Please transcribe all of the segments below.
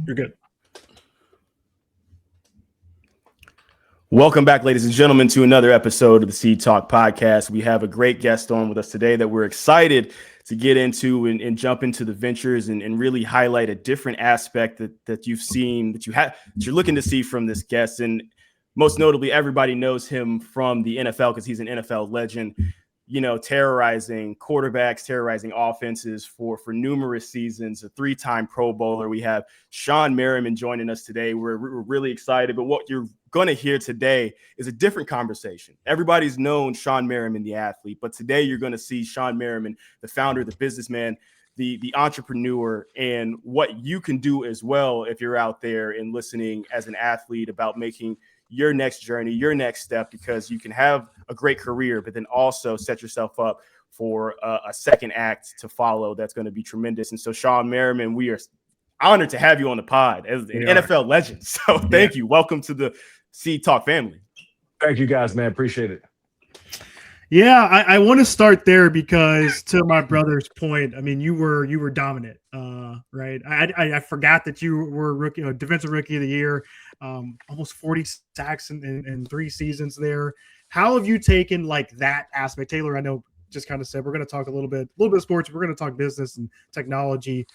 You're good. Welcome back, ladies and gentlemen, to another episode of the Seed Talk podcast. We have a great guest on with us today that we're excited to get into and jump into the ventures and really highlight a different aspect that you've seen, that you're looking to see from this guest. And most notably, everybody knows him from the NFL because he's an NFL legend, terrorizing quarterbacks, terrorizing offenses for numerous seasons, a 3-time Pro Bowler. We have Shawne Merriman joining us today. We're really excited, but what you're going to hear today is a different conversation. Everybody's known Shawne Merriman, the athlete, but today you're going to see Shawne Merriman, the founder, the businessman, the entrepreneur, and what you can do as well if you're out there and listening as an athlete about making your next journey, your next step, because you can have a great career, but then also set yourself up for a second act to follow that's going to be tremendous. And so, Shawne Merriman, we are honored to have you on the pod as an NFL legend. So thank you. Welcome to the Seed Talk family. Thank you, guys, man. Appreciate it. Yeah, I want to start there because, to my brother's point, I mean, you were dominant, right? I forgot that you were rookie, defensive rookie of the year, almost 40 sacks in 3 seasons there. How have you taken like that aspect, Taylor? I know just kind of said we're going to talk a little bit of sports. We're going to talk business and technology.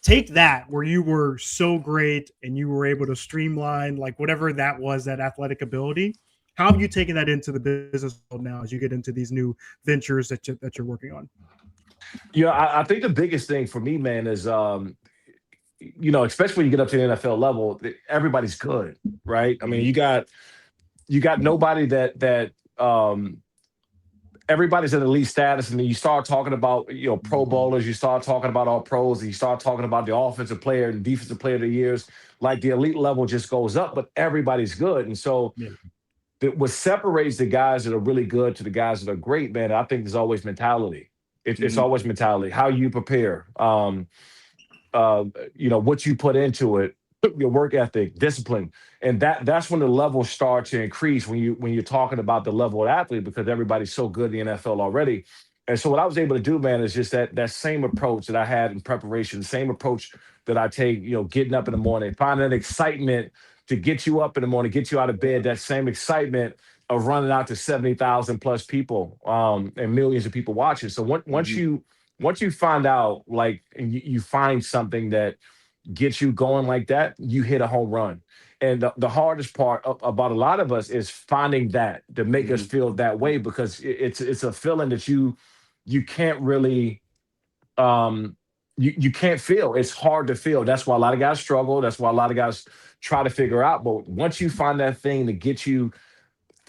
Take that where you were so great and you were able to streamline like whatever that was, that athletic ability. How have you taken that into the business world now as you get into these new ventures that you're working on? I think the biggest thing for me, man, is especially when you get up to the NFL level, everybody's good, right? I mean, you got nobody that everybody's at elite status, and then you start talking about Pro Bowlers, you start talking about all pros, and you start talking about the offensive player and defensive player of the years. Like the elite level just goes up, but everybody's good, and so. Yeah. What separates the guys that are really good to the guys that are great, man, I think there's always mentality. It's always mentality. How you prepare, what you put into it, your work ethic, discipline, and that's when the levels start to increase when you're talking about the level of athlete, because everybody's so good in the NFL already. And so what I was able to do, man, is just that same approach that I had in preparation, the same approach that I take, getting up in the morning, finding that excitement to get you up in the morning, get you out of bed, that same excitement of running out to 70,000 plus people and millions of people watching. So once you find out, like, and you find something that gets you going like that, you hit a home run. And the hardest part about a lot of us is finding that to make us feel that way, because it's a feeling that you can't really you can't feel. It's hard to feel. That's why a lot of guys struggle. That's why a lot of guys try to figure out. But once you find that thing to get you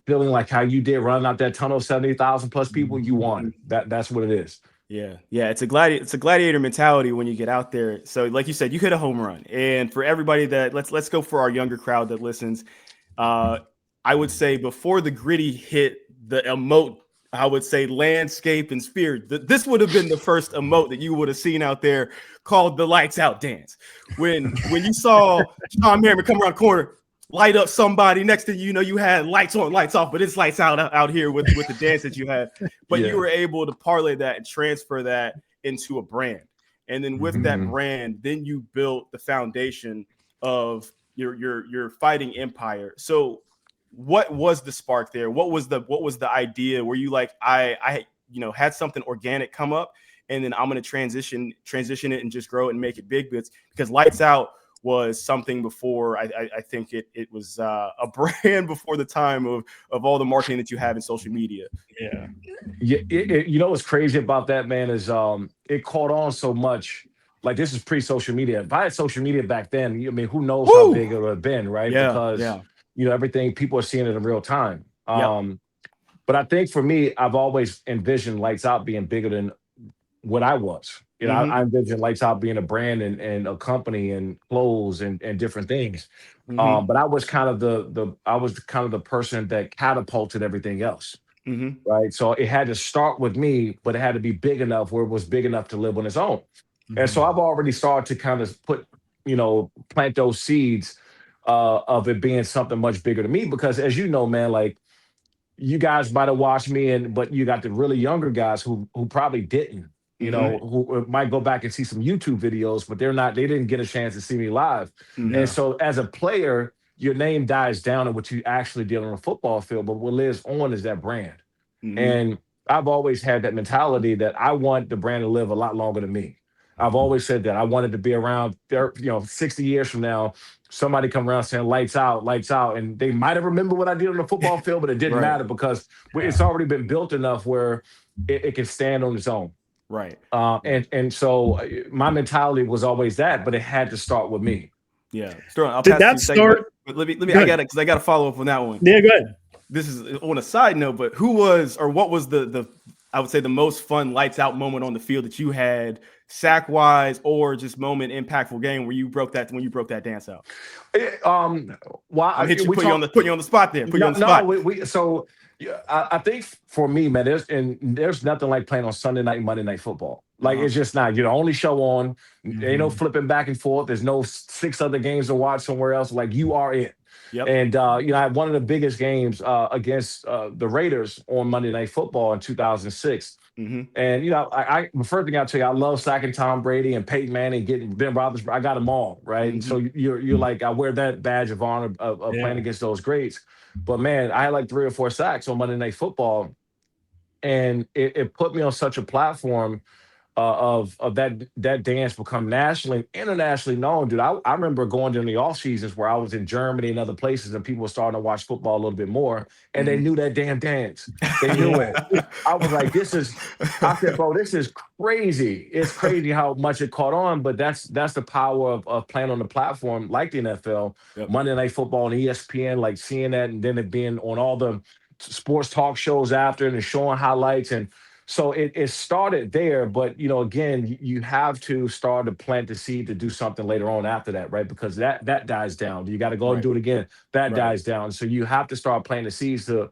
feeling like how you did running out that tunnel, 70,000 plus people, you won. That's what it is. Yeah. It's a gladiator mentality when you get out there. So like you said, you hit a home run. And for everybody that let's go for our younger crowd that listens. I would say before the gritty hit the emote, I would say landscape and spirit. This would have been the first emote that you would have seen out there, called the lights out dance. When you saw Shawne Merriman come around the corner, light up somebody next to you, you had lights on, lights off, but it's lights out here with the dance that you had. But you were able to parlay that and transfer that into a brand. And then with that brand, then you built the foundation of your fighting empire. So what was the spark there? What was the idea? Were you like, I had something organic come up, and then I'm going to transition it and just grow it and make it big? Because Lights Out was something before. I think it was a brand before the time of all the marketing that you have in social media. What's crazy about that, man, is it caught on so much. Like, this is pre-social media. If I had social media back then, who knows how big it would have been, right? Because everything, people are seeing it in real time. But I think for me, I've always envisioned Lights Out being bigger than what I was. I envisioned Lights Out being a brand and a company and clothes and different things. But I was kind of the person that catapulted everything else. Right. So it had to start with me, but it had to be big enough where it was big enough to live on its own. And so I've already started to kind of plant those seeds of it being something much bigger to me, because as you know, man, like, you guys might have watched me, but you got the really younger guys who probably didn't. who might go back and see some YouTube videos, but they didn't get a chance to see me live. And so as a player, your name dies down in what you actually did on a football field, but what lives on is that brand. And I've always had that mentality that I want the brand to live a lot longer than me. I've always said that I wanted to be around there, 60 years from now, somebody come around saying lights out, and they might have remembered what I did on the football field, but it didn't matter because it's already been built enough where it can stand on its own. Right. And so my mentality was always that, but it had to start with me. Yeah. I'll Did pass that you start? let me I got to follow up on that one. Yeah, go ahead. This is on a side note, but what was the I would say the most fun lights out moment on the field that you had, sack wise or just moment impactful game where you broke that dance out? Well, I hit you, put you on the spot there. So I think for me, man, there's nothing like playing on Sunday night, Monday night football. Like it's just not. You're the only show on. Ain't no flipping back and forth. There's no 6 other games to watch somewhere else. Like you are it. Yep. And I had one of the biggest games against the Raiders on Monday Night Football in 2006. And I the first thing I'll tell you, I love sacking Tom Brady and Peyton Manning, getting Ben Roethlisberger. I got them all, right? And so you're like, I wear that badge of honor of playing against those greats. But man, I had like 3 or 4 sacks on Monday Night Football, and it put me on such a platform of that dance become nationally and internationally known, dude. I remember going during the off seasons where I was in Germany and other places, and people were starting to watch football a little bit more, and they knew that damn dance. They knew it. I was like, I said, bro, this is crazy. It's crazy how much it caught on, but that's the power of playing on the platform like the NFL, Monday Night Football and ESPN, like seeing that, and then it being on all the sports talk shows after and showing highlights. And so it started there, but again, you have to start to plant the seed to do something later on after that, right? Because that dies down. You got to go and do it again. That dies down. So you have to start planting the seeds to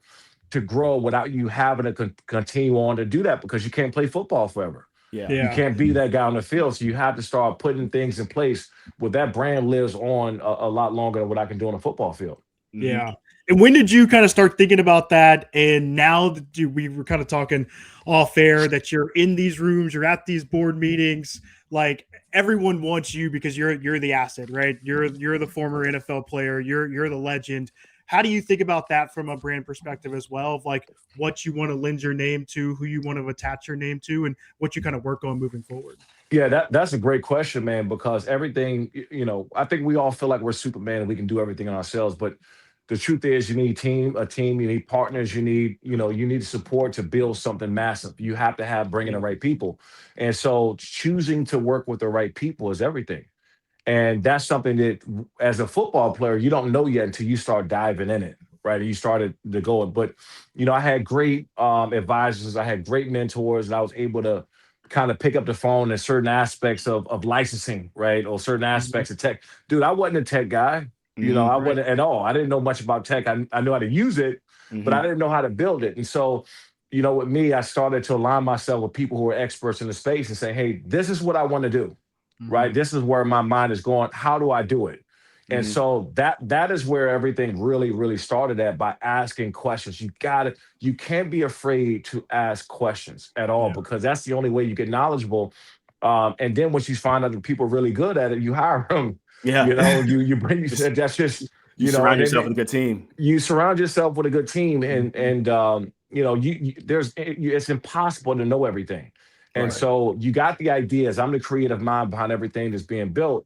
grow without you having to continue on to do that, because you can't play football forever. You can't be that guy on the field. So you have to start putting things in place where that brand lives on a lot longer than what I can do on a football field. Yeah. And when did you kind of start thinking about that? And now that we were kind of talking off air that you're in these rooms, you're at these board meetings, like everyone wants you because you're the asset, right? You're the former NFL player. You're the legend. How do you think about that from a brand perspective as well, of like what you want to lend your name to, who you want to attach your name to, and what you kind of work on moving forward? Yeah, that's a great question, man, because everything, I think we all feel like we're Superman and we can do everything on ourselves, but the truth is you need a team, you need partners, you need support to build something massive. You have to bring in the right people. And so choosing to work with the right people is everything. And that's something that as a football player, you don't know yet until you start diving in it, right? You started to go. But, I had great advisors. I had great mentors, and I was able to kind of pick up the phone in certain aspects of licensing, right? Or certain aspects of tech. Dude, I wasn't a tech guy. I wasn't at all. I didn't know much about tech. I knew how to use it, but I didn't know how to build it. And so, with me, I started to align myself with people who are experts in the space and say, hey, this is what I want to do, right? This is where my mind is going. How do I do it? And so that is where everything really, really started at, by asking questions. You can't be afraid to ask questions at all, because that's the only way you get knowledgeable. And then once you find out that people are really good at it, you hire them. Yeah. You bring that's just you surround yourself with a good team. You surround yourself with a good team, and it's impossible to know everything. And so you got the ideas. I'm the creative mind behind everything that's being built,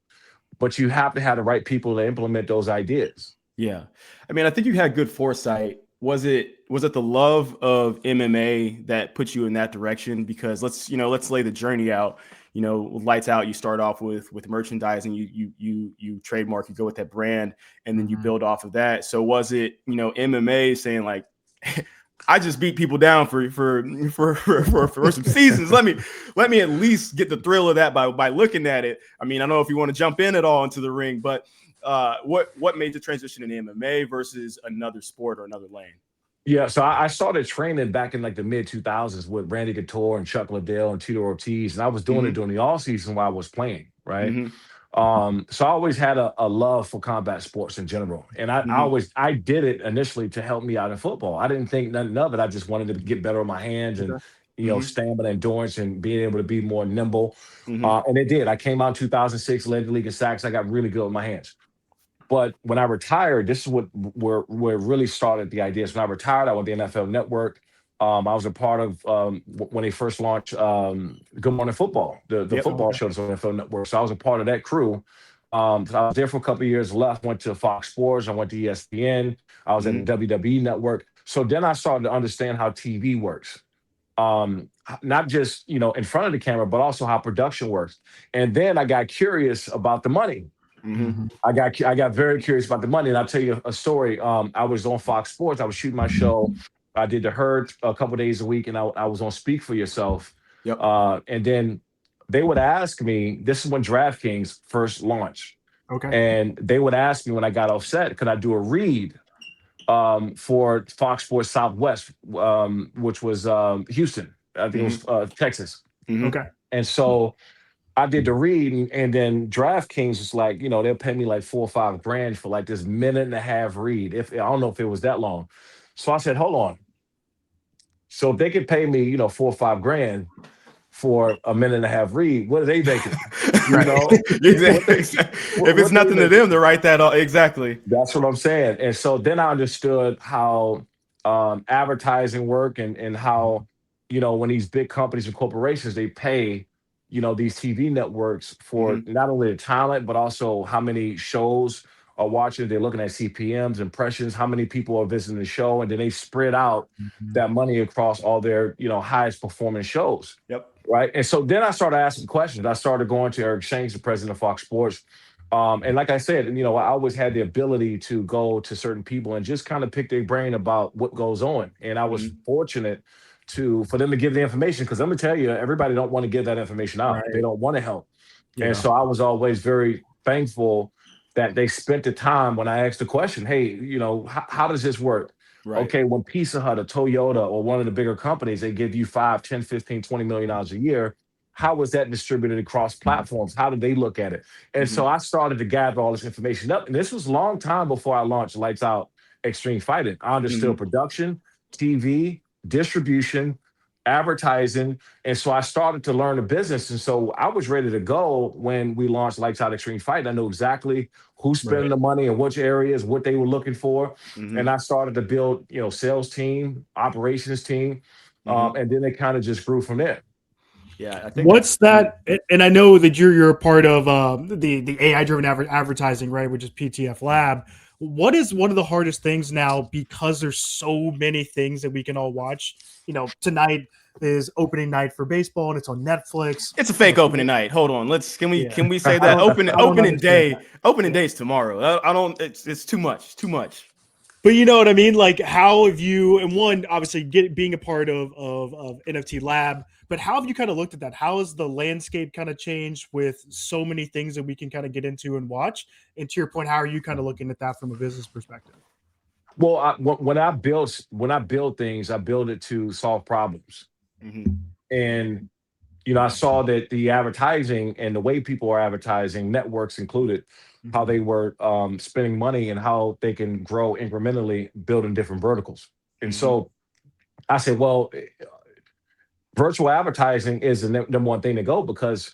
but you have to have the right people to implement those ideas. Yeah. I mean, I think you had good foresight. Was it the love of MMA that put you in that direction? Because let's lay the journey out. With Lights Out, you start off with merchandising, you trademark, you go with that brand, and then you build off of that. So was it, MMA saying like, I just beat people down for some seasons. Let me at least get the thrill of that by looking at it. I mean, I don't know if you want to jump in at all into the ring, but what made the transition in MMA versus another sport or another lane? Yeah, so I started training back in like the mid 2000s with Randy Couture and Chuck Liddell and Tito Ortiz, and I was doing it during the off season while I was playing, right? So I always had a love for combat sports in general, and I did it initially to help me out in football. I didn't think nothing of it. I just wanted to get better on my hands and stamina, endurance, and being able to be more nimble. Mm-hmm. And it did. I came out in 2006, led the league in sacks. I got really good with my hands. But when I retired, this is where it really started the idea. So when I retired, I went to the NFL Network. I was a part of when they first launched Good Morning Football, the Yep. football show on the NFL Network. So I was a part of that crew. So I was there for a couple of years, left, went to Fox Sports, I went to ESPN, I was at the WWE Network. So then I started to understand how TV works. Not just, in front of the camera, but also how production works. And then I got curious about the money. Mm-hmm. I got very curious about the money, and I'll tell you a story. I was on Fox Sports. I was shooting my show. I did the Herd a couple days a week, and I was on Speak for Yourself. Yep. And then they would ask me. This is when DraftKings first launched. Okay. And they would ask me when I got offset, could I do a read for Fox Sports Southwest, which was Houston. I think it was Texas. Mm-hmm. Okay. And so I did the read, and then DraftKings was like, they'll pay me like $4 or $5 for like this minute and a half read. If I don't know if it was that long. So I said, hold on. So if they could pay me, $4 or $5 for a minute and a half read, what are they making? Exactly. If it's nothing to them to write that off, exactly. That's what I'm saying. And so then I understood how advertising work and how, when these big companies and corporations, they pay these TV networks for not only the talent, but also how many shows are watching. They're looking at CPMs, impressions, how many people are visiting the show, and then they spread out that money across all their, highest performing shows. Yep. Right. And so then I started asking questions. I started going to Eric Shanks, the president of Fox Sports. And like I said, I always had the ability to go to certain people and just kind of pick their brain about what goes on. And I was fortunate for them to give the information, because I'm gonna tell you, everybody don't want to give that information out. Right. They don't want to help. Yeah. And so I was always very thankful that they spent the time when I asked the question, hey, how does this work? Right. Okay, when Pizza Hut or Toyota or one of the bigger companies, they give you 5, 10, 15, $20 million a year. How was that distributed across platforms? How did they look at it? And so I started to gather all this information up. And this was a long time before I launched Lights Out Extreme Fighting. I understood production, TV, distribution, advertising. And so I started to learn the business. And so I was ready to go when we launched Lights Out Extreme Fight. I knew exactly who's spending the money in which areas, what they were looking for. And I started to build, sales team, operations team. And then it kind of just grew from there. Yeah, I think what's that? And I know that you're a part of the AI driven advertising, right? Which is PTF Lab. What is one of the hardest things now, because there's so many things that we can all watch? Tonight is opening night for baseball, and it's on Netflix. It's a fake opening night. Hold on, can we say that opening day's tomorrow? I don't. It's too much. But you know what I mean? Like, how have you, and one, obviously being a part of NFT Lab, but how have you kind of looked at that? How has the landscape kind of changed with so many things that we can kind of get into and watch? And to your point, how are you kind of looking at that from a business perspective? Well, when I build things, I build it to solve problems. And, I saw that the advertising and the way people are advertising, networks included, how they were spending money and how they can grow incrementally, building different verticals. And so I said, well, virtual advertising is the number one thing to go, because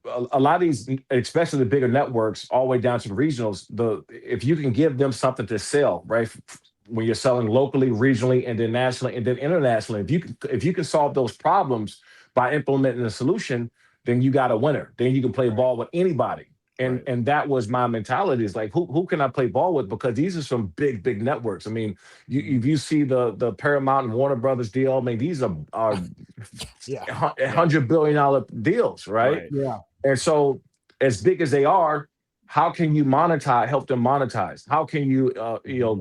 a lot of these, especially the bigger networks, all the way down to the regionals, if you can give them something to sell, right? When you're selling locally, regionally, and then nationally, and then internationally, if you can solve those problems by implementing a solution, then you got a winner. Then you can play ball with anybody. And that was my mentality, is like, who can I play ball with? Because these are some big networks. I mean, if you see the Paramount and Warner Brothers deal, I mean, these are $100 billion deals, right? Yeah. And so, as big as they are, how can you help them monetize? How can you,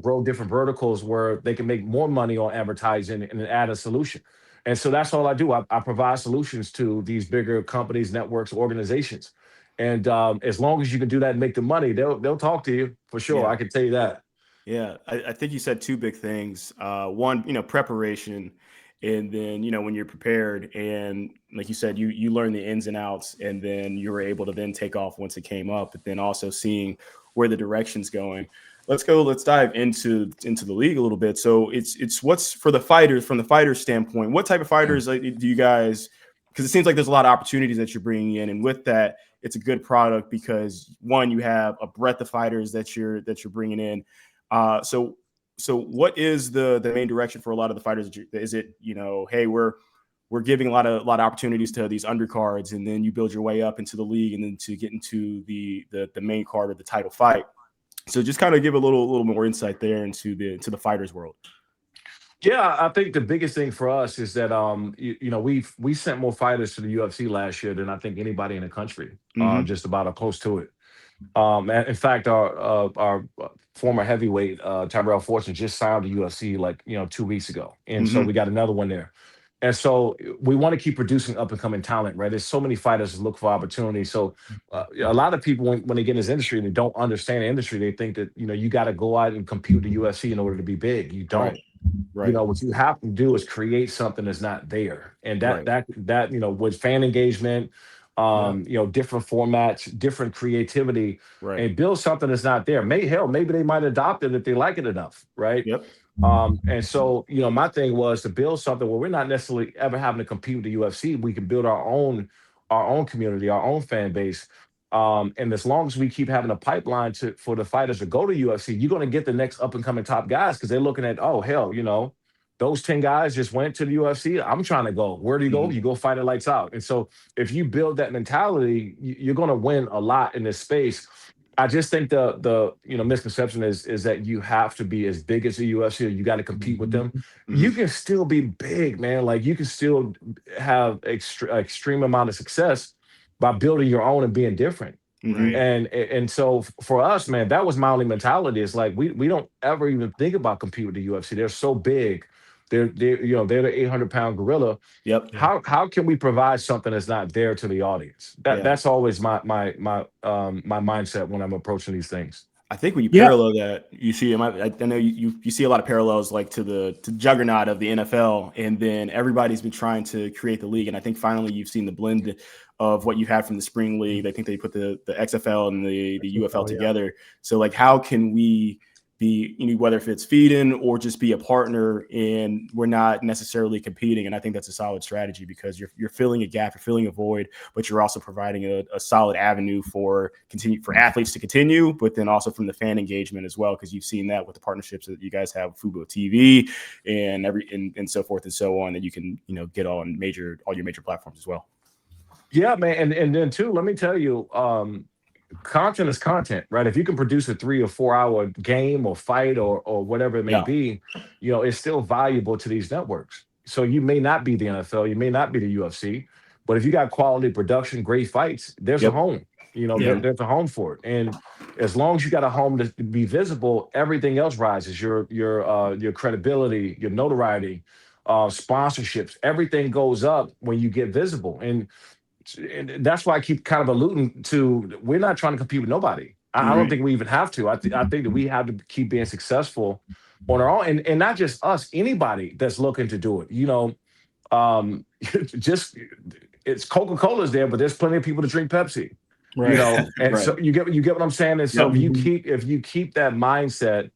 grow different verticals where they can make more money on advertising and add a solution? And so that's all I do. I provide solutions to these bigger companies, networks, organizations. And as long as you can do that and make the money, they'll talk to you for sure. Yeah. I can tell you that. Yeah, I think you said two big things. One, preparation. And then, when you're prepared, and like you said, you learn the ins and outs, and then you were able to then take off once it came up, but then also seeing where the direction's going. Let's dive into the league a little bit. So it's what's for the fighters, from the fighters standpoint, what type of fighters do you guys, because it seems like there's a lot of opportunities that you're bringing in, and with that it's a good product because one, you have a breadth of fighters that you're bringing in. So what is the main direction for a lot of the fighters? Is it, hey, we're giving a lot of opportunities to these undercards, and then you build your way up into the league, and then to get into the main card or the title fight? So just kind of give a little more insight there into the fighters world. Yeah, I think the biggest thing for us is that we sent more fighters to the UFC last year than I think anybody in the country, just about or close to it. And in fact, our former heavyweight Tyrell Fortune just signed the UFC 2 weeks ago, and so we got another one there. And so we want to keep producing up and coming talent, right? There's so many fighters that look for opportunity. So a lot of people, when they get in this industry and they don't understand the industry, they think that you got to go out and compete with the UFC in order to be big. You don't. Right. What you have to do is create something that's not there, and that with fan engagement, different formats, different creativity, and build something that's not there. Maybe they might adopt it if they like it enough, right? Yep. And so, my thing was to build something where we're not necessarily ever having to compete with the UFC. We can build our own community, our own fan base. And as long as we keep having a pipeline for the fighters to go to UFC, you're going to get the next up and coming top guys because they're looking at, oh, hell, those 10 guys just went to the UFC. I'm trying to go. Where do you go? You go fight it lights out. And so if you build that mentality, you're going to win a lot in this space. I just think the misconception is that you have to be as big as the UFC, or you got to compete with them. You can still be big, man. Like you can still have extreme amount of success by building your own and being different. And so for us, man, that was my only mentality. It's like we don't ever even think about competing with the UFC. They're so big. They're the 800-pound gorilla. Yep. How can we provide something that's not there to the audience? That's always my mindset when I'm approaching these things. I think when you parallel that, you see, I know you see a lot of parallels like to the juggernaut of the NFL, and then everybody's been trying to create the league. And I think finally you've seen the blend of what you had from the spring league. I think they put the XFL and the UFL together. So like, how can we be, whether if it's feeding or just be a partner, and we're not necessarily competing? And I think that's a solid strategy because you're filling a gap, you're filling a void, but you're also providing a solid avenue for athletes to continue, but then also from the fan engagement as well, because you've seen that with the partnerships that you guys have with Fubo TV and so forth and so on, that you can get on all your major platforms as well. Yeah, man, and then too, let me tell you, content is content, right? If you can produce a 3 or 4 hour game or fight or whatever it may be, it's still valuable to these networks. So you may not be the NFL, you may not be the UFC, but if you got quality production, great fights, there's a home. There's a home for it. And as long as you got a home to be visible, everything else rises. Your credibility, your notoriety, sponsorships, everything goes up when you get visible. And that's why I keep kind of alluding to, we're not trying to compete with nobody. I don't think we even have to. I think that we have to keep being successful on our own, and not just us, anybody that's looking to do it. Just it's Coca-Cola's there, but there's plenty of people to drink Pepsi. And so you get what I'm saying. And so if you keep that mindset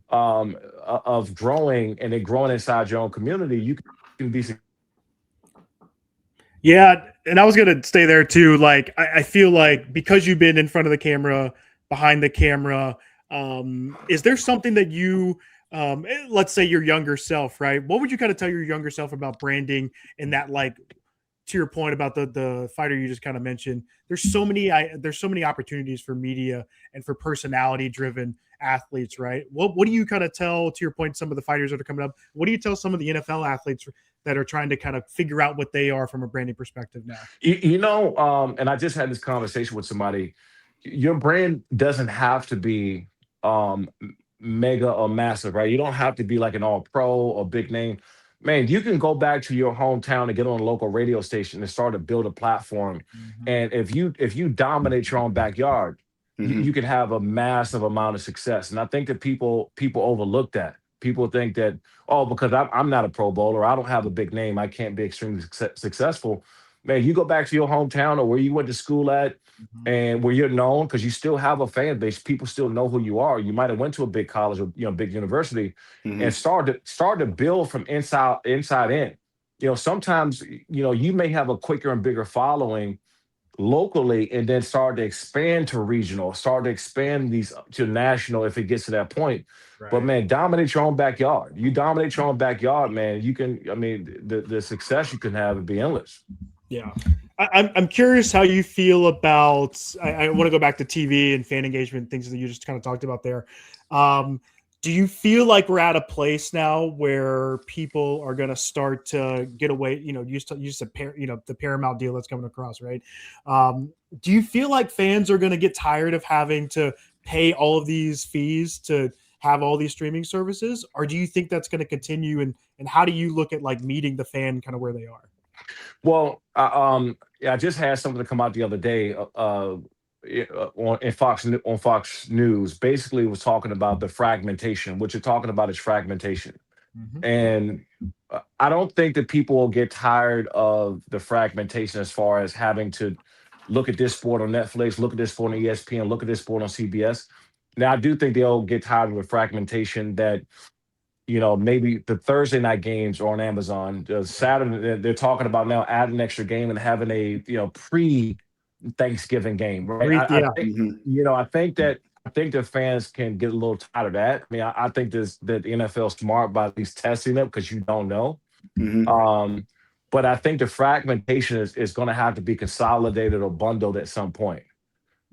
of growing and then growing inside your own community, you can be successful. Yeah, and I was going to stay there too. Like, I feel like because you've been in front of the camera, behind the camera, is there something that you, let's say your younger self, right? What would you kind of tell your younger self about branding, and that, like, to your point about the fighter you just kind of mentioned, there's so many opportunities for media and for personality driven athletes, right? What do you kind of tell, to your point, some of the fighters that are coming up? What do you tell some of the NFL athletes that are trying to kind of figure out what they are from a branding perspective now? And I just had this conversation with somebody. Your brand doesn't have to be mega or massive, right? You don't have to be like an all-pro or big name. Man, you can go back to your hometown and get on a local radio station and start to build a platform. And if you dominate your own backyard, you can have a massive amount of success. And I think that people overlook that. People think that, because I'm not a Pro Bowler, I don't have a big name, I can't be extremely successful. man, you go back to your hometown or where you went to school at, and where you're known because you still have a fan base. People still know who you are. You might have went to a big college or big university, and Mhm. start to build from inside in. Sometimes you may have a quicker and bigger following locally, and then start to expand to regional, start to expand these to national if it gets to that point. But Right. man, dominate your own backyard. You dominate your own backyard, man. You can, I mean, the success you can have would be endless. Yeah. I'm curious how you feel about. I want to go back to TV and fan engagement, things that you just kind of talked about there. Do you feel like we're at a place now where people are going to start to get away? Used to the Paramount deal that's coming across, right? Do you feel like fans are going to get tired of having to pay all of these fees to have all these streaming services, or do you think that's going to continue? And how do you look at like meeting the fan kind of where they are? Well, yeah, I just had something to come out the other day on Fox News. Basically, was talking about the fragmentation. What you're talking about is fragmentation, Mhm. and I don't think that people will get tired of the fragmentation as far as having to look at this sport on Netflix, look at this sport on ESPN, look at this sport on CBS. Now, I do think they'll get tired of the fragmentation that maybe the Thursday night games are on Amazon. Saturday, they're talking about now adding an extra game and having a pre Thanksgiving game, right? I Yeah. think Mhm. I think the fans can get a little tired of that. I mean, I think that the NFL is smart by at least testing it because you don't know. Mhm. Um, but I think the fragmentation is going to have to be consolidated or bundled at some point.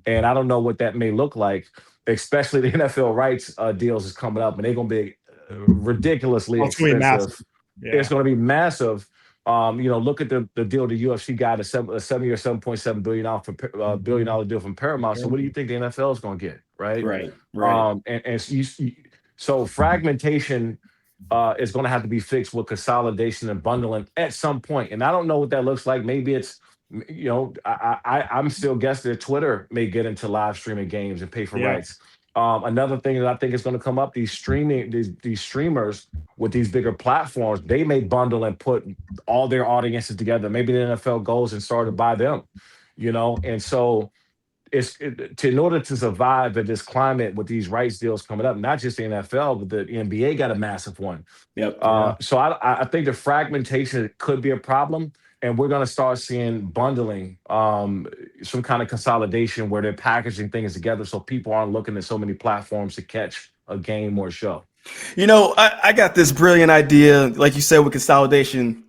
And I don't know what that may look like, especially the NFL rights deals is coming up, and they're going to be ridiculously Oh, it's gonna be massive. expensive. It's Yeah. going to be massive. Look at the deal the UFC got a 7 year, $7.7 billion Mhm. deal from Paramount. So what do you think the NFL is going to get, right? Right. Right. So fragmentation is going to have to be fixed with consolidation and bundling at some point. And I don't know what that looks like. Maybe it's I'm still guessing that Twitter may get into live streaming games and pay for Yeah. rights. Another thing that I think is going to come up, these streamers with these bigger platforms, they may bundle and put all their audiences together. Maybe the NFL goes and start to buy them, and so in order to survive in this climate with these rights deals coming up, not just the NFL, but the NBA got a massive one. Yep. Yeah. So I think the fragmentation could be a problem, and we're going to start seeing bundling, some kind of consolidation where they're packaging things together, so people aren't looking at so many platforms to catch a game or a show. I got this brilliant idea, like you said, with consolidation,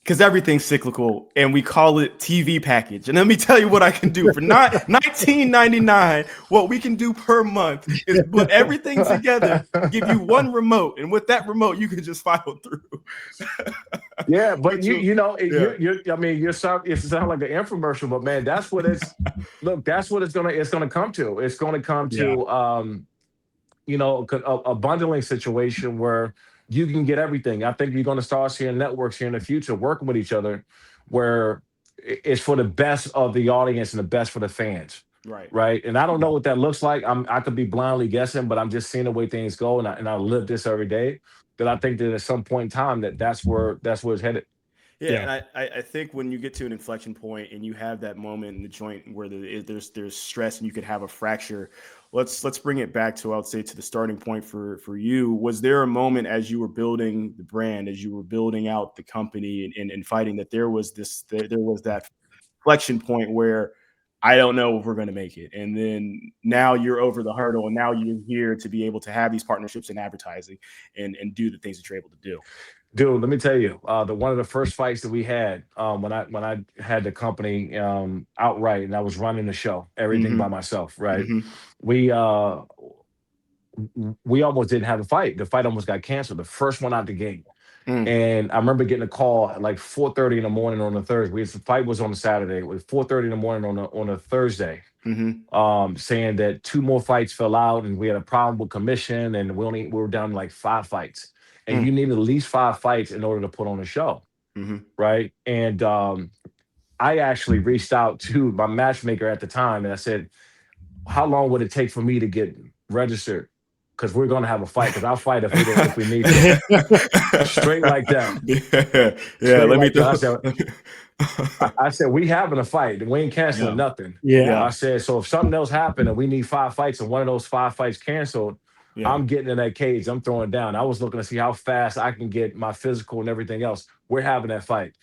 because everything's cyclical, and we call it TV package. And let me tell you what I can do for not 19.99. What we can do per month is put everything together, give you one remote, and with that remote, you can just follow through. Yeah, but Which will, yeah, I mean, it sound like an infomercial, but man, that's what it's. Look, that's what it's gonna come to. It's gonna come Yeah. to a bundling situation where you can get everything. I think you're going to start seeing networks here in the future working with each other, where it's for the best of the audience and the best for the fans, right. right? And I don't know what that looks like. I could be blindly guessing, but I'm just seeing the way things go, and I live this every day. That I think that at some point in time that's where it's headed. Yeah, Yeah. and I think when you get to an inflection point and you have that moment in the joint where there's stress and you could have a fracture, let's bring it back to, I would say, to the starting point for you. Was there a moment as you were building the brand, as you were building out the company and fighting, that there was that inflection point where I don't know if we're going to make it, and then now you're over the hurdle, and now you're here to be able to have these partnerships in advertising and do the things that you're able to do. Dude, let me tell you, the one of the first fights that we had, when I had the company outright, and I was running the show, everything by Hmm. myself, right? Hmm. We uh we almost didn't have a fight. The fight almost got canceled. The first one out the gate. Mm. And I remember getting a call at like 4:30 in the morning on a Thursday. The fight was on a Saturday. It was 4:30 in the morning on a Thursday, Hmm. saying that two more fights fell out and we had a problem with commission, and we were down to like 5 fights. And Mm. you need at least 5 fights in order to put on a show, Hmm. right? And I actually reached out to my matchmaker at the time and I said, how long would it take for me to get registered because we're gonna have a fight. Because I'll fight if we need to. Straight like that. Yeah. Straight Let me like that. throw. I said we having a fight. We ain't canceling Yeah. nothing. Yeah. I said, so if something else happened and we need 5 fights and one of those 5 fights canceled, Yeah. I'm getting in that cage. I'm throwing down. I was looking to see how fast I can get my physical and everything else. We're having that fight.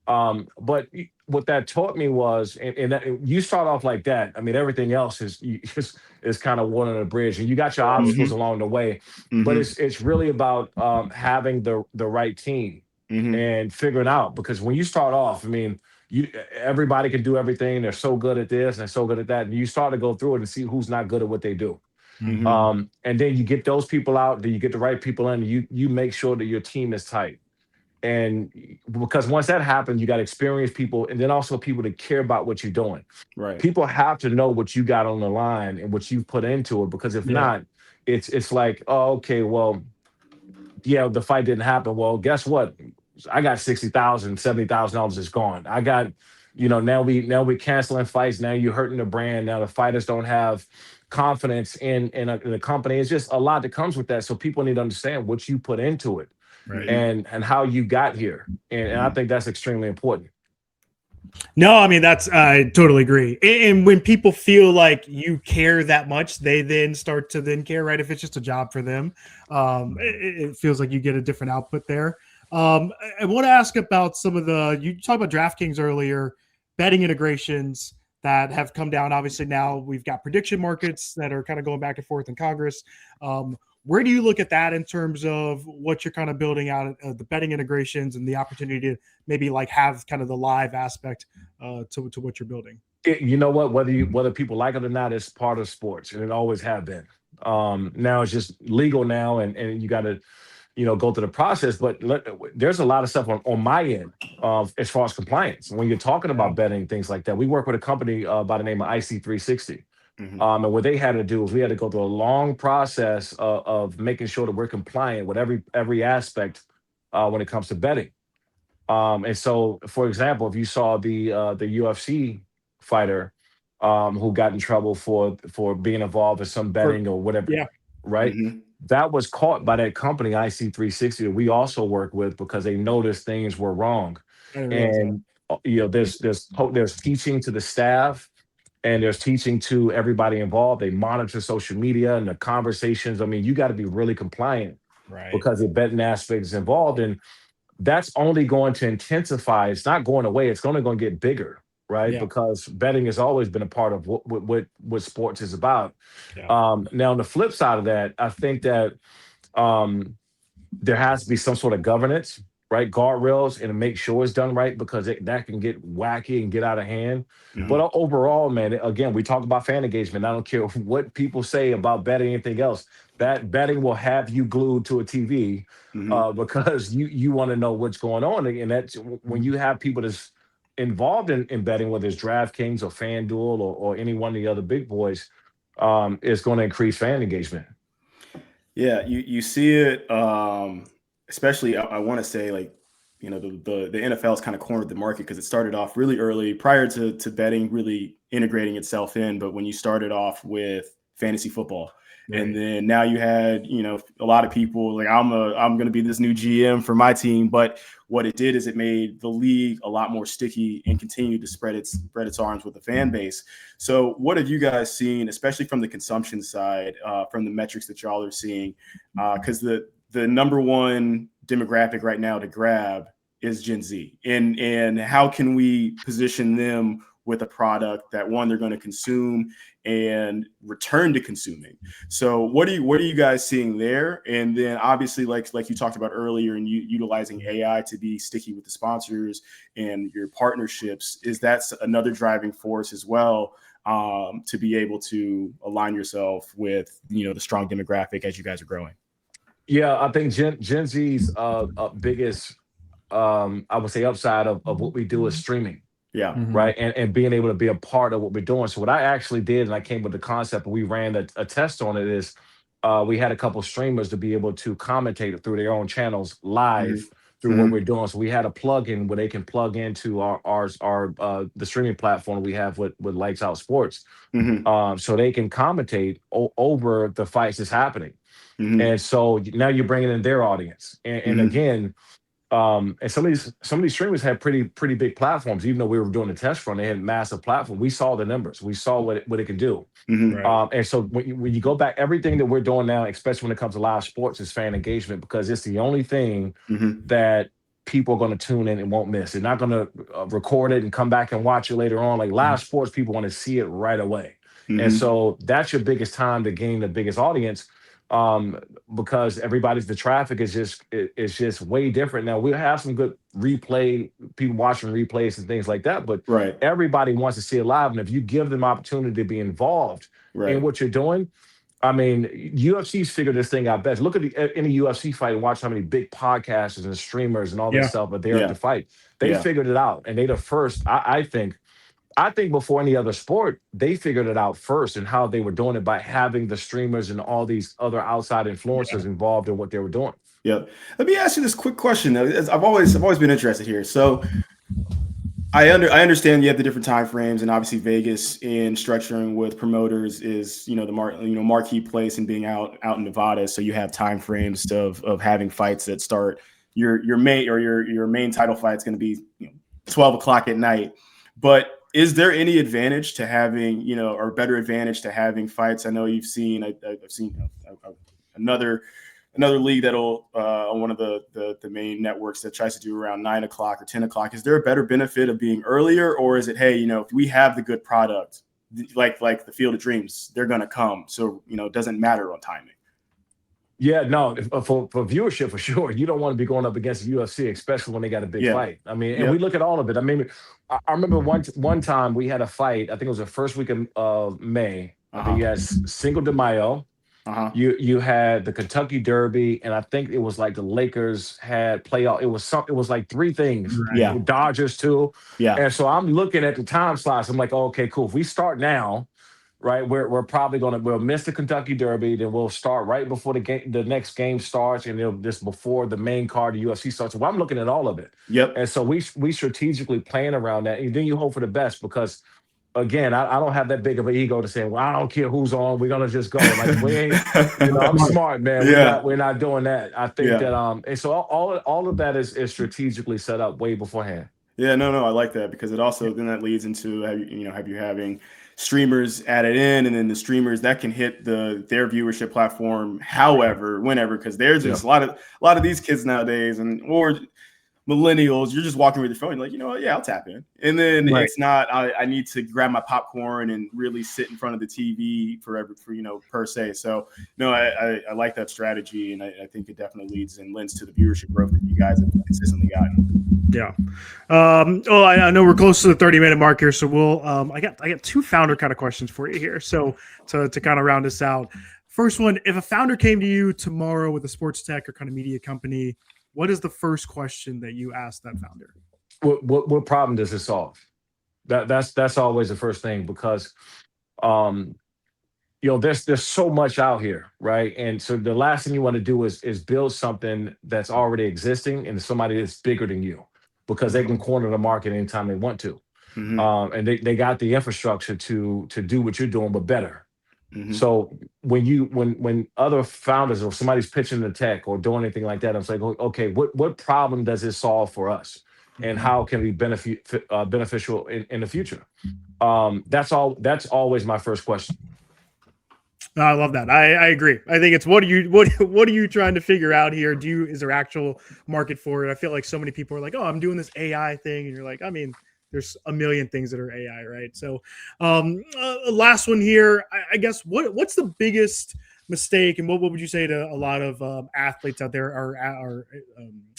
But what that taught me was, and that, you start off like that. I mean, everything else is kind of water on the bridge, and you got your obstacles Mm-hmm. along the way. But Mm-hmm. it's really about having the right team Mm-hmm. and figuring out, because when you start off, I mean, everybody can do everything. They're so good at this and they're so good at that, and you start to go through it and see who's not good at what they do. Mm-hmm. And then you get those people out, then you get the right people in, you make sure that your team is tight. And because once that happens, you got experienced people, and then also people that care about what you're doing. Right. People have to know what you got on the line and what you put into it, because if Yeah. not, it's like, oh, okay, well, yeah, the fight didn't happen. Well, guess what? I got $60,000, $70,000 is gone. I got, now we canceling fights. Now you're hurting the brand. Now the fighters don't have confidence in the company. It's just a lot that comes with that. So people need to understand what you put into it Right. and how you got here. And I think that's extremely important. No, I mean, I totally agree. And when people feel like you care that much, they then start to then care, right? If it's just a job for them, it feels like you get a different output there. I want to ask about some of you talked about DraftKings earlier, betting integrations that have come down. Obviously now we've got prediction markets that are kind of going back and forth in Congress. Where do you look at that in terms of what you're kind of building out, the betting integrations and the opportunity to maybe like have kind of the live aspect to what you're building? You know what? Whether people like it or not, it's part of sports, and it always have been. Now it's just legal now, and you got to go through the process. But there's a lot of stuff on my end as far as compliance. When you're talking about betting things like that, we work with a company by the name of IC360. Mm-hmm. And what they had to do is we had to go through a long process of making sure that we're compliant with every aspect when it comes to betting. And so, for example, if you saw the UFC fighter who got in trouble for being involved in some betting or whatever, Yeah. right? Mm-hmm. That was caught by that company IC360 that we also work with, because they noticed things were wrong. I didn't realize that. And there's teaching to the staff, and there's teaching to everybody involved. They monitor social media and the conversations. I mean, you got to be really compliant, Right. because the betting aspect is involved, and that's only going to intensify. It's not going away. It's only going to get bigger, right? Yeah. Because betting has always been a part of what sports is about. Yeah. Now, on the flip side of that, I think that there has to be some sort of governance, right? Guardrails, and to make sure it's done right, because that can get wacky and get out of hand. Mhm. But overall, man, again, we talk about fan engagement. I don't care what people say about betting, anything else. That betting will have you glued to a TV because you want to know what's going on. And that's when you have people that's involved in betting, whether it's DraftKings or FanDuel or any one of the other big boys, it's going to increase fan engagement. Yeah, you see it, especially I want to say, like, the NFL's kind of cornered the market because it started off really early prior to betting really integrating itself in. But when you started off with fantasy football, Right. and then now you had, a lot of people like, I'm going to be this new GM for my team. But what it did is it made the league a lot more sticky and continued to spread its arms with the fan base. So what have you guys seen, especially from the consumption side, from the metrics that y'all are seeing? Because the number one demographic right now to grab is Gen Z, and how can we position them with a product that, one, they're going to consume and return to consuming? So what are you guys seeing there? And then obviously, like you talked about earlier, and utilizing AI to be sticky with the sponsors and your partnerships, is that's another driving force as well, to be able to align yourself with the strong demographic as you guys are growing? Yeah, I think Gen Z's biggest, I would say, upside of what we do is streaming. Yeah. Mhm. Right. And being able to be a part of what we're doing. So what I actually did, and I came with the concept, and we ran a test on it, is we had a couple streamers to be able to commentate through their own channels live through what we're doing. So we had a plug-in where they can plug into our the streaming platform we have with Lights Out Sports, so they can commentate over the fights that's happening. And so now you're bringing in their audience, and again, and some of these streamers had pretty big platforms. Even though we were doing the test run, they had massive platform. We saw the numbers. We saw what it could do. Right. And so when you go back, everything that we're doing now, especially when it comes to live sports, is fan engagement, because it's the only thing that people are going to tune in and won't miss. They're not going to record it and come back and watch it later on. Like live sports, people want to see it right away. And so that's your biggest time to gain the biggest audience, because the traffic is just way different. Now we have some good people watching replays and things like that, but everybody wants to see it live. And if you give them opportunity to be involved in what you're doing, I mean, UFC's figured this thing out best. Look at any UFC fight and watch how many big podcasters and streamers and all this stuff are there at the fight. They figured it out, and they the first. I think before any other sport, they figured it out first, and how they were doing it by having the streamers and all these other outside influencers involved in what they were doing. Yep. Let me ask you this quick question. I've always been interested here. So I understand you have the different time frames, and obviously Vegas in structuring with promoters is the marquee place and being out in Nevada. So you have time frames of having fights that start your main title fight is going to be 12 o'clock at night, but is there any advantage to having, or better advantage to having fights? I know you've seen, I've seen another league that'll on one of the main networks that tries to do around 9 o'clock or 10 o'clock. Is there a better benefit of being earlier, or is it, hey, if we have the good product, like the Field of Dreams, they're going to come. So, it doesn't matter on timing. Yeah, no, for viewership, for sure. You don't want to be going up against the UFC, especially when they got a big fight. I mean, and we look at all of it. I mean, I remember one time we had a fight. I think it was the first week of May. I think you had Cinco de Mayo. You had the Kentucky Derby, and I think it was like the Lakers had playoff. It was like three things. Yeah, Dodgers too. Yeah, and so I'm looking at the time slots. I'm like, oh, okay, cool. If we start now, right, we're probably we'll miss the Kentucky Derby, then we'll start right before the next game starts, and it'll just before the main card of UFC starts. So I'm looking at all of it. Yep. And so we strategically plan around that, and then you hope for the best, because again, I don't have that big of an ego to say, well, I don't care who's on, we're gonna just go. Like we ain't, I'm smart, man. We're not doing that. I think that and so all of that is strategically set up way beforehand. Yeah, no, I like that, because it also then that leads into have you having streamers added in, and then the streamers that can hit their viewership platform whenever, because there's just a lot of these kids nowadays or millennials, you're just walking with your phone, you're like, I'll tap in. And then it's not, I need to grab my popcorn and really sit in front of the TV per se. So no, I like that strategy, and I think it definitely lends to the viewership growth that you guys have consistently gotten. Yeah. I know we're close to the 30-minute mark here, so we'll I got two founder kind of questions for you here. So to kind of round this out. First one, if a founder came to you tomorrow with a sports tech or kind of media company, what is the first question that you ask that founder? What problem does it solve? That's always the first thing, because there's so much out here, right? And so the last thing you want to do is build something that's already existing and somebody that's bigger than you, because they can corner the market anytime they want to. And they got the infrastructure to do what you're doing, but better. So when other founders or somebody's pitching the tech or doing anything like that, I'm like, okay, what problem does it solve for us, and how can we beneficial in the future? That's always my first question. No, I love that. I agree. I think it's what are you trying to figure out here? Is there actual market for it? I feel like so many people are like, oh, I'm doing this AI thing, and you're like, I mean, there's a million things that are AI, right? So, last one here. I guess what's the biggest mistake, and what would you say to a lot of athletes out there, or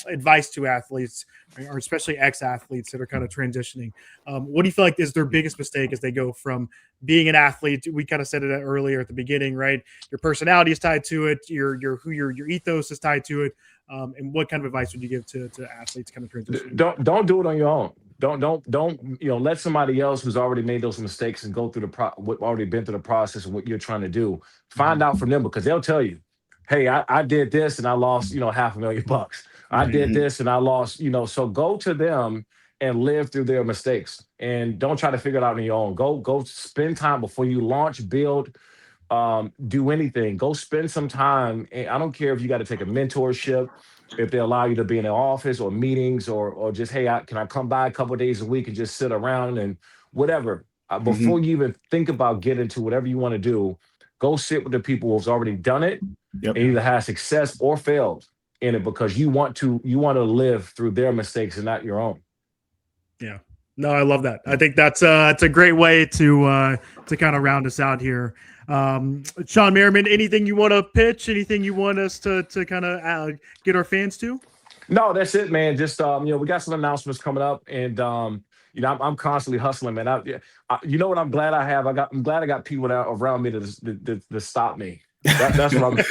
advice to athletes, or especially ex-athletes that are kind of transitioning? What do you feel like is their biggest mistake as they go from being an athlete? We kind of said it earlier at the beginning, right? Your personality is tied to it. Your ethos is tied to it. And what kind of advice would you give to athletes kind of transitioning? Don't do it on your own. Don't let somebody else who's already made those mistakes and go through already been through the process of what you're trying to do. Find out from them, because they'll tell you, hey, I did this and I lost, $500,000. I did this and I lost, so go to them and live through their mistakes and don't try to figure it out on your own. Go spend time before you launch, build, do anything. Go spend some time. And I don't care if you got to take a mentorship, if they allow you to be in the office or meetings or just, hey, can I come by a couple of days a week and just sit around and whatever. Before you even think about getting to whatever you want to do, go sit with the people who've already done it and either had success or failed in it because you want to live through their mistakes and not your own. Yeah. No, I love that. I think that's a great way to kind of round us out here. Shawne Merriman, anything you want to pitch? Anything you want us to kind of get our fans to? No, that's it, man. Just we got some announcements coming up, and I'm constantly hustling, man. You know what? I'm glad I have. I'm glad I got people around me to stop me. That's what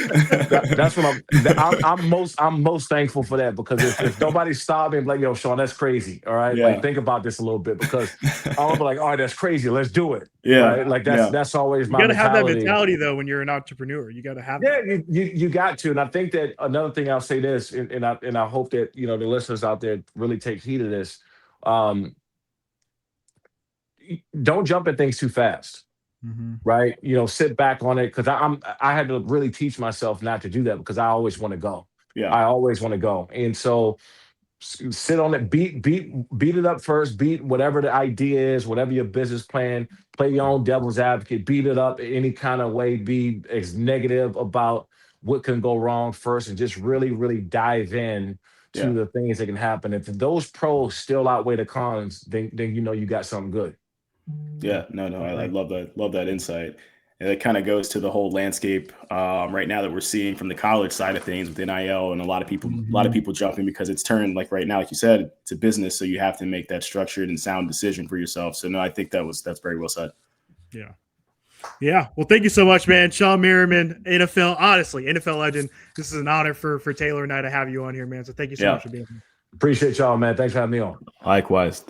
I'm most thankful for that because if nobody stopped me, I'm like, yo, Shawne, that's crazy. All right, like think about this a little bit because I'll be like, all right, that's crazy. Let's do it. Yeah, right? Like that's always my mentality. You got to have that mentality though when you're an entrepreneur. You got to have. Yeah, you got to, and I think that another thing I'll say this, and I hope that the listeners out there really take heed of this. Don't jump at things too fast. Right, sit back on it because I had to really teach myself not to do that because I always want to go. I always want to go, and so sit on it, beat it up first, beat whatever the idea is, whatever your business plan. Play your own devil's advocate, beat it up any kind of way, be as negative about what can go wrong first, and just really, really dive in to the things that can happen. If those pros still outweigh the cons, then you got something good. Yeah, no, I love that insight. And it kind of goes to the whole landscape right now that we're seeing from the college side of things with NIL and a lot of people jumping because it's turned, like right now, like you said, to business. So you have to make that structured and sound decision for yourself. So no, I think that's very well said. Yeah. Yeah. Well, thank you so much, man. Shawne Merriman, NFL legend. This is an honor for Taylor and I to have you on here, man. So thank you so much for being here. Appreciate y'all, man. Thanks for having me on. Likewise.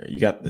You got the